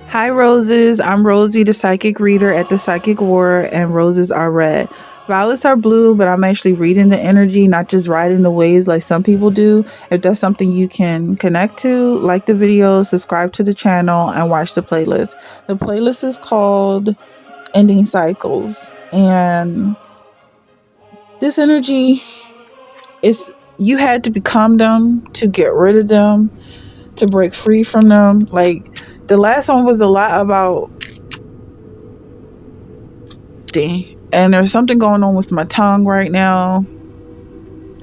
Hi, roses. I'm Rosie, the psychic reader at the Psychic War, and roses are red. Violets are blue, but I'm actually reading the energy, not just riding the waves like some people do. If that's something you can connect to, like the video, subscribe to the channel, and watch the playlist. The playlist is called Ending Cycles. And this energy is, you had to become them to get rid of them, to break free from them. Like, the last one was a lot about and there's something going on with my tongue right now,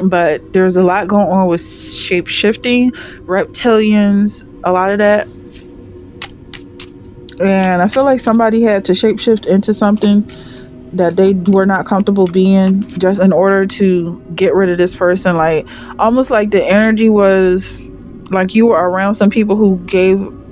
but there's a lot going on with shape shifting, reptilians, a lot of that. And I feel like somebody had to shapeshift into something that they were not comfortable being, just in order to get rid of this person. Like, almost like the energy was like you were around some people who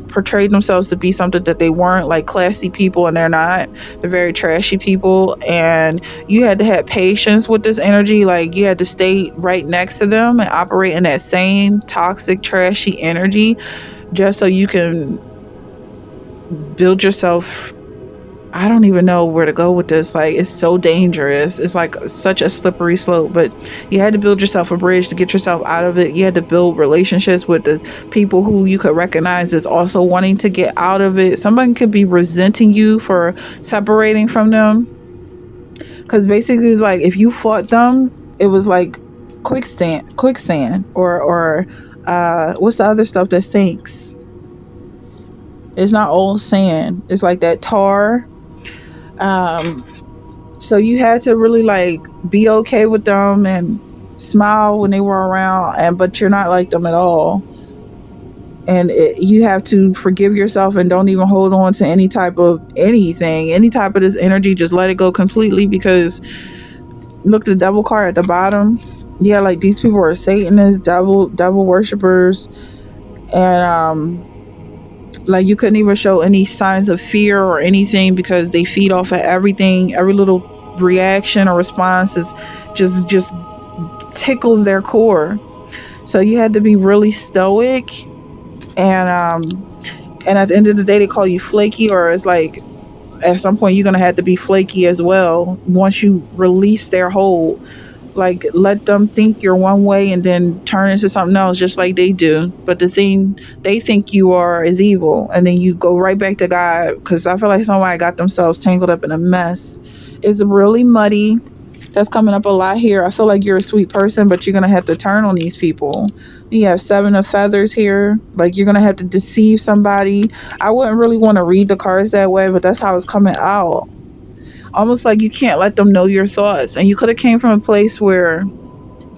portrayed themselves to be something that they weren't, like classy people, and they're not. They're very trashy people, and you had to have patience with this energy. Like, you had to stay right next to them and operate in that same toxic, trashy energy, just so you can build yourself. I don't even know where to go with this. Like, it's so dangerous. It's like such a slippery slope, but you had to build yourself a bridge to get yourself out of it. You had to build relationships with the people who you could recognize as also wanting to get out of it. Somebody could be resenting you for separating from them, because basically it's like if you fought them, it was like quicksand, or what's the other stuff that sinks? It's not old sand. It's like that tar. So you had to really like be okay with them and smile when they were around, but you're not like them at all. And you have to forgive yourself and don't even hold on to any type of this energy. Just let it go completely, because look, the devil card at the bottom. Yeah, like these people are Satanists, devil worshippers, and like you couldn't even show any signs of fear or anything, because they feed off of everything. Every little reaction or response is just tickles their core. So you had to be really stoic, and at the end of the day they call you flaky, or it's like at some point you're gonna have to be flaky as well once you release their hold. Like, let them think you're one way and then turn into something else, just like they do. But the thing they think you are is evil, and then you go right back to God. Because I feel like somebody got themselves tangled up in a mess. It's really muddy. That's coming up a lot here. I feel like you're a sweet person, but you're gonna have to turn on these people. You have 7 of feathers here. Like, you're gonna have to deceive somebody. I wouldn't really want to read the cards that way, but that's how it's coming out. Almost like you can't let them know your thoughts. And you could have came from a place where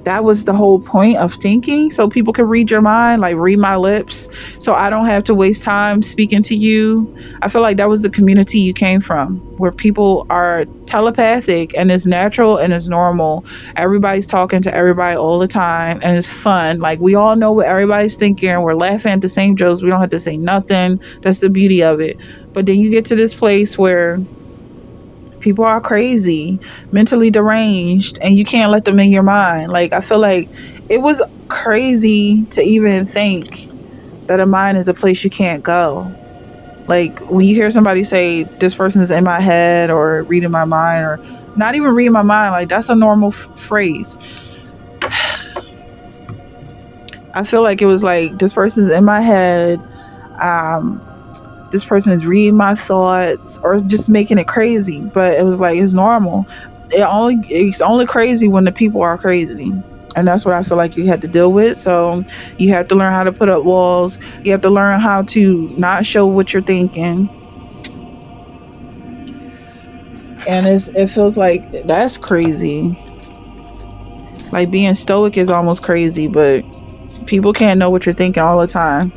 that was the whole point of thinking, so people can read your mind, like read my lips, so I don't have to waste time speaking to you. I feel like that was the community you came from, where people are telepathic and it's natural and it's normal. Everybody's talking to everybody all the time and it's fun. Like, we all know what everybody's thinking. We're laughing at the same jokes. We don't have to say nothing. That's the beauty of it. But then you get to this place where people are crazy, mentally deranged, and you can't let them in your mind. Like, I feel like it was crazy to even think that a mind is a place you can't go. Like, when you hear somebody say, this person is in my head, or reading my mind, or not even reading my mind, like, that's a normal phrase. I feel like it was like, this person's in my head, this person is reading my thoughts, or just making it crazy. But it was like, it's normal. It's only crazy when the people are crazy. And that's what I feel like you had to deal with. So you have to learn how to put up walls. You have to learn how to not show what you're thinking. And it feels like that's crazy. Like, being stoic is almost crazy, but people can't know what you're thinking all the time.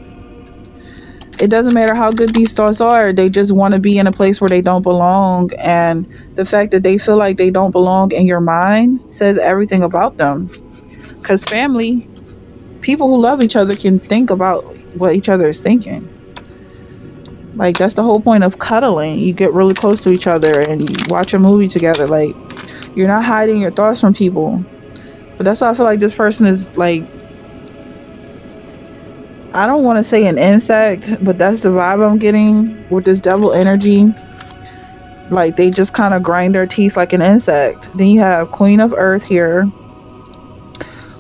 It doesn't matter how good these thoughts are. They just want to be in a place where they don't belong. And the fact that they feel like they don't belong in your mind says everything about them. Because family, people who love each other, can think about what each other is thinking. Like, that's the whole point of cuddling. You get really close to each other and you watch a movie together. Like, you're not hiding your thoughts from people. But that's why I feel like this person is like, I don't want to say an insect, but that's the vibe I'm getting with this devil energy. Like they just kind of grind their teeth like an insect. Then you have Queen of Earth here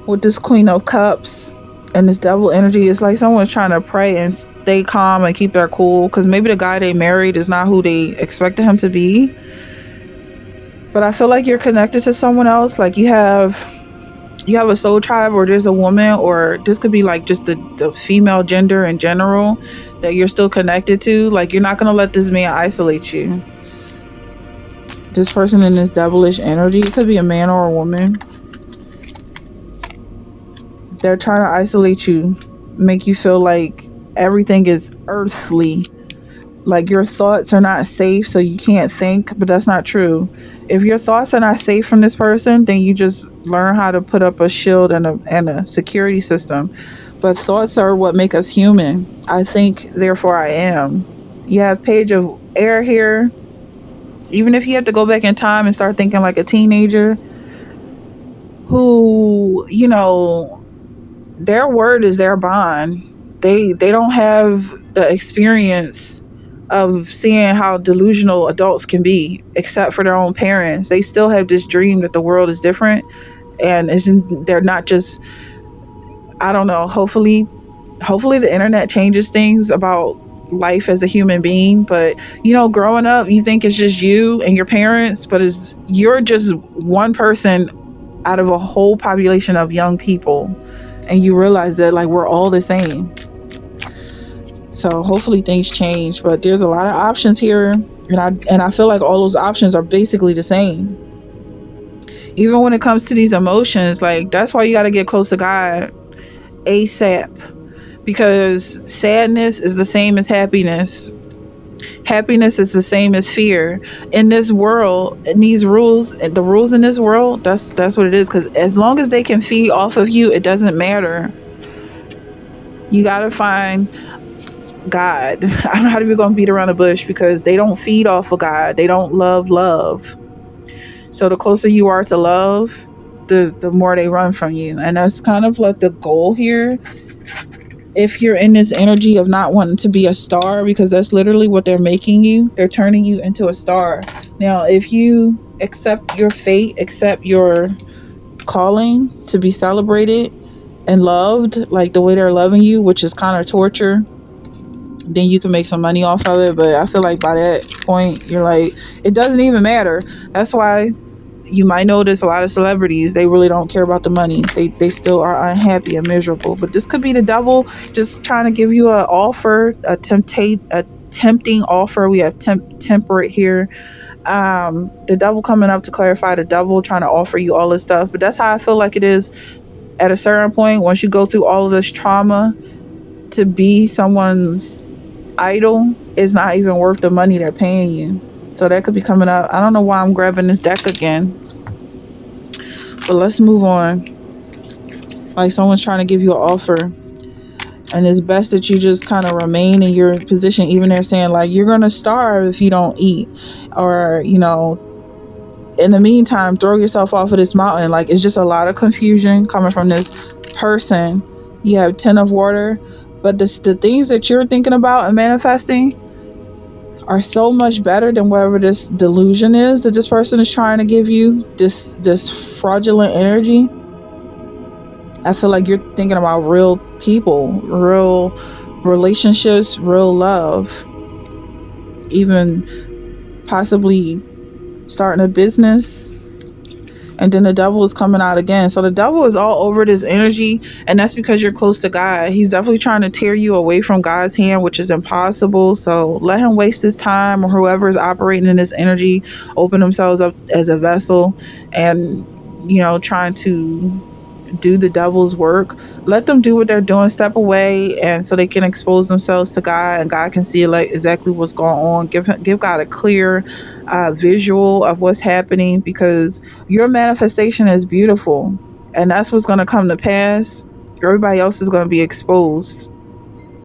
with this Queen of Cups and this devil energy. It's like someone's trying to pray and stay calm and keep their cool, because maybe the guy they married is not who they expected him to be. But I feel like you're connected to someone else. Like you have a soul tribe, or there's a woman, or this could be like just the female gender in general that you're still connected to. Like you're not going to let this man isolate you. This person in this devilish energy, it could be a man or a woman. They're trying to isolate you, make you feel like everything is earthly. Like your thoughts are not safe, so you can't think, but that's not true. If your thoughts are not safe from this person, then you just learn how to put up a shield and a security system. But thoughts are what make us human. I think, therefore I am. You have Page of Air here. Even if you have to go back in time and start thinking like a teenager who, you know, their word is their bond. They don't have the experience of seeing how delusional adults can be, except for their own parents. They still have this dream that the world is different, and they're not just, I don't know, hopefully the internet changes things about life as a human being. But you know, growing up, you think it's just you and your parents, but you're just one person out of a whole population of young people, and you realize that like we're all the same. So hopefully things change, but there's a lot of options here, and I feel like all those options are basically the same. Even when it comes to these emotions, like that's why you got to get close to God ASAP, because sadness is the same as happiness. Happiness is the same as fear. In this world, in these rules, the rules in this world, that's what it is. Because as long as they can feed off of you, it doesn't matter. You got to find God. I'm not even going to beat around the bush, because they don't feed off of God. They don't love. So the closer you are to love, the more they run from you. And that's kind of like the goal here. If you're in this energy of not wanting to be a star, because that's literally what they're making you. They're turning you into a star. Now, if you accept your fate, accept your calling to be celebrated and loved, like the way they're loving you, which is kind of torture, then you can make some money off of it. But I feel like by that point, you're like, it doesn't even matter. That's why you might notice a lot of celebrities, they really don't care about the money. They still are unhappy and miserable. But this could be the devil just trying to give you an offer, a tempting offer. We have temperate here. The devil coming up to clarify, the devil trying to offer you all this stuff. But that's how I feel like it is at a certain point. Once you go through all of this trauma, to be someone's idol is not even worth the money they're paying you. So that could be coming up. I don't know why I'm grabbing this deck again, but let's move on. Like someone's trying to give you an offer, and it's best that you just kind of remain in your position. Even they're saying like you're gonna starve if you don't eat, or you know, in the meantime throw yourself off of this mountain. Like it's just a lot of confusion coming from this person. You have 10 of water, but the things that you're thinking about and manifesting are so much better than whatever this delusion is that this person is trying to give you, this fraudulent energy. I feel like you're thinking about real people, real relationships, real love, even possibly starting a business. And then the devil is coming out again. So the devil is all over this energy, and that's because you're close to God. He's definitely trying to tear you away from God's hand, which is impossible. So let him waste his time, or whoever is operating in this energy open themselves up as a vessel and, you know, trying to do the devil's work. Let them do what they're doing, step away, and so they can expose themselves to God, and God can see like exactly what's going on. Give God a clear visual of what's happening, because your manifestation is beautiful, and that's what's going to come to pass. Everybody else is going to be exposed.